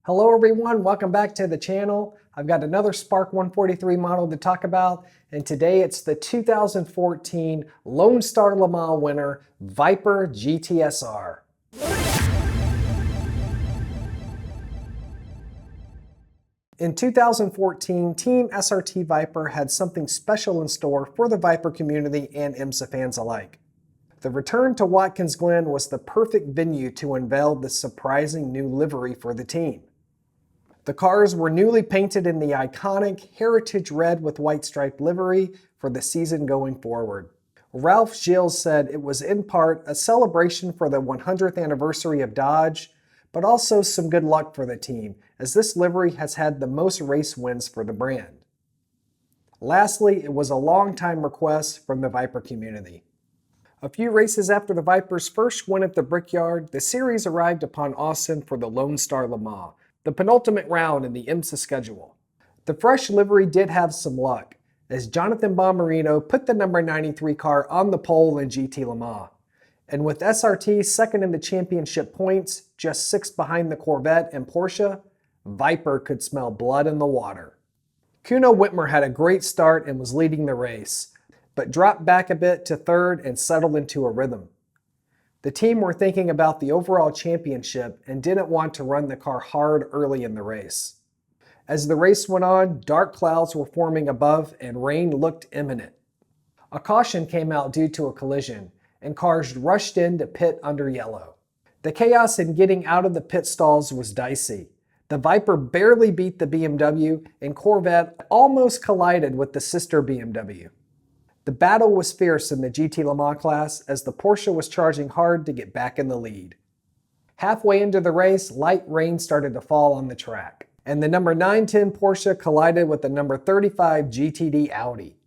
Hello everyone, welcome back to the channel. I've got another Spark 143 model to talk about, and today it's the 2014 Lone Star Le Mans winner, Viper GTS-R. In 2014, Team SRT Viper had something special in store for the Viper community and IMSA fans alike. The return to Watkins Glen was the perfect venue to unveil the surprising new livery for the team. The cars were newly painted in the iconic heritage red with white striped livery for the season going forward. Ralph Gilles said it was in part a celebration for the 100th anniversary of Dodge, but also some good luck for the team, as this livery has had the most race wins for the brand. Lastly, it was a long-time request from the Viper community. A few races after the Vipers' first win at the Brickyard, the series arrived upon Austin for the Lone Star Le Mans, the penultimate round in the IMSA schedule. The fresh livery did have some luck, as Jonathan Bommarito put the number 93 car on the pole in GT Le Mans. And with SRT second in the championship points, just 6 behind the Corvette and Porsche, Viper could smell blood in the water. Kuno Whitmer had a great start and was leading the race, but dropped back a bit to third and settled into a rhythm. The team were thinking about the overall championship and didn't want to run the car hard early in the race. As the race went on, dark clouds were forming above and rain looked imminent. A caution came out due to a collision, and cars rushed in to pit under yellow. The chaos in getting out of the pit stalls was dicey. The Viper barely beat the BMW, and Corvette almost collided with the sister BMW. The battle was fierce in the GT Le Mans class as the Porsche was charging hard to get back in the lead. Halfway into the race, light rain started to fall on the track, and the number 910 Porsche collided with the number 35 GTD Audi.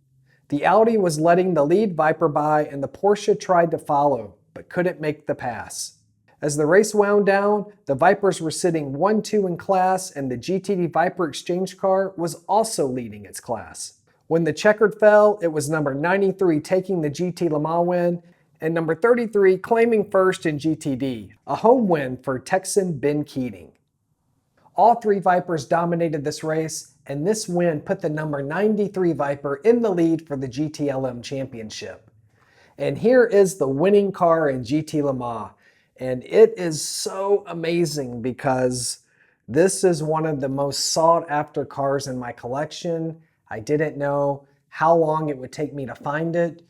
The Audi was letting the lead Viper by, and the Porsche tried to follow, but couldn't make the pass. As the race wound down, the Vipers were sitting 1-2 in class, and the GTD Viper Exchange car was also leading its class. When the checkered fell, it was number 93 taking the GT Le Mans win, and number 33 claiming first in GTD, a home win for Texan Ben Keating. All 3 Vipers dominated this race, and this win put the number 93 Viper in the lead for the GTLM Championship. And here is the winning car in GT Le Mans, and it is so amazing because this is one of the most sought after cars in my collection. I didn't know how long it would take me to find it,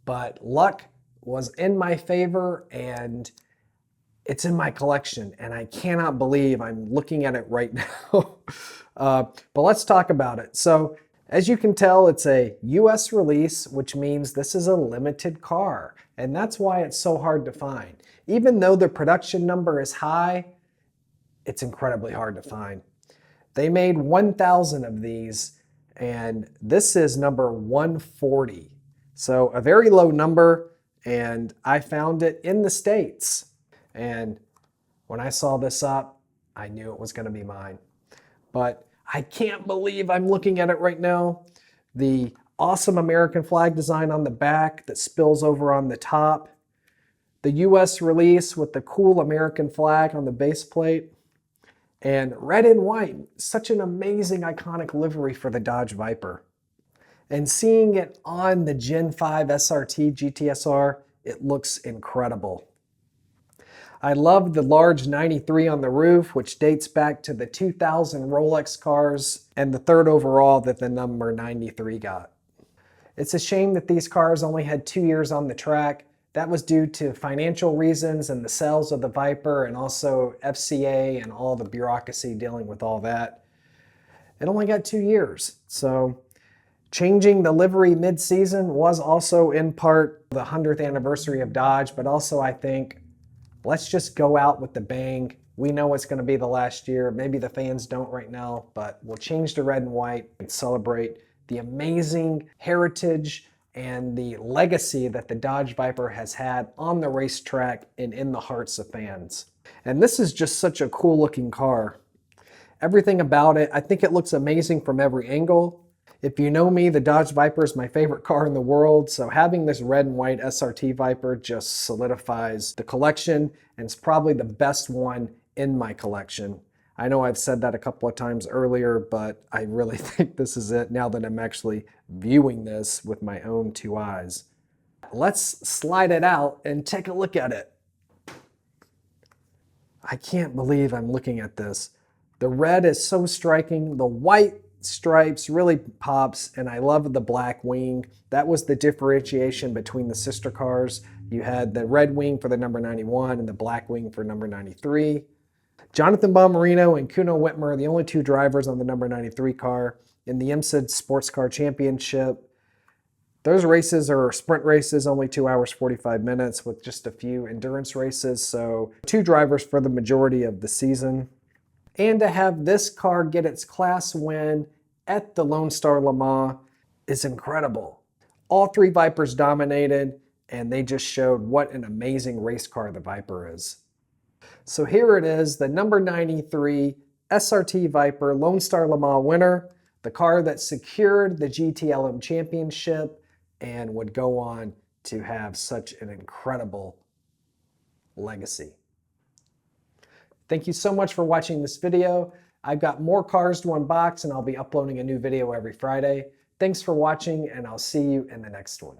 but luck was in my favor and it's in my collection, and I cannot believe I'm looking at it right now. But let's talk about it. So as you can tell, it's a US release, which means this is a limited car, and that's why it's so hard to find. Even though the production number is high, it's incredibly hard to find. They made 1,000 of these, and this is number 140. So a very low number, and I found it in the States. And when I saw this up, I knew it was going to be mine. But I can't believe I'm looking at it right now. The awesome American flag design on the back that spills over on the top. The US release with the cool American flag on the base plate. And red and white, such an amazing iconic livery for the Dodge Viper. And seeing it on the Gen 5 SRT GTS-R, it looks incredible. I love the large 93 on the roof, which dates back to the 2000 Rolex cars and the third overall that the number 93 got. It's a shame that these cars only had 2 years on the track. That was due to financial reasons and the sales of the Viper and also FCA and all the bureaucracy dealing with all that. It only got 2 years. So changing the livery mid-season was also in part the 100th anniversary of Dodge, but also I think let's just go out with the bang. We know it's going to be the last year. Maybe the fans don't right now, but we'll change to red and white and celebrate the amazing heritage and the legacy that the Dodge Viper has had on the racetrack and in the hearts of fans. And this is just such a cool looking car. Everything about it, I think it looks amazing from every angle. If you know me, the Dodge Viper is my favorite car in the world, so having this red and white SRT Viper just solidifies the collection, and it's probably the best one in my collection. I know I've said that a couple of times earlier, but I really think this is it now that I'm actually viewing this with my own two eyes. Let's slide it out and take a look at it. I can't believe I'm looking at this. The red is so striking. The white stripes really pops, and I love the black wing. That was the differentiation between the sister cars. You had the red wing for the number 91 and the black wing for number 93. Jonathan Bomarino and Kuno Whitmer are the only two drivers on the number 93 car in the IMSA Sports Car Championship. Those races are sprint races, only 2 hours 45 minutes with just a few endurance races, so two drivers for the majority of the season. And to have this car get its class win at the Lone Star Le Mans is incredible. All three Vipers dominated, and they just showed what an amazing race car the Viper is. So here it is, the number 93 SRT Viper Lone Star Le Mans winner, the car that secured the GTLM championship and would go on to have such an incredible legacy. Thank you so much for watching this video. I've got more cars to unbox and I'll be uploading a new video every Friday. Thanks for watching and I'll see you in the next one.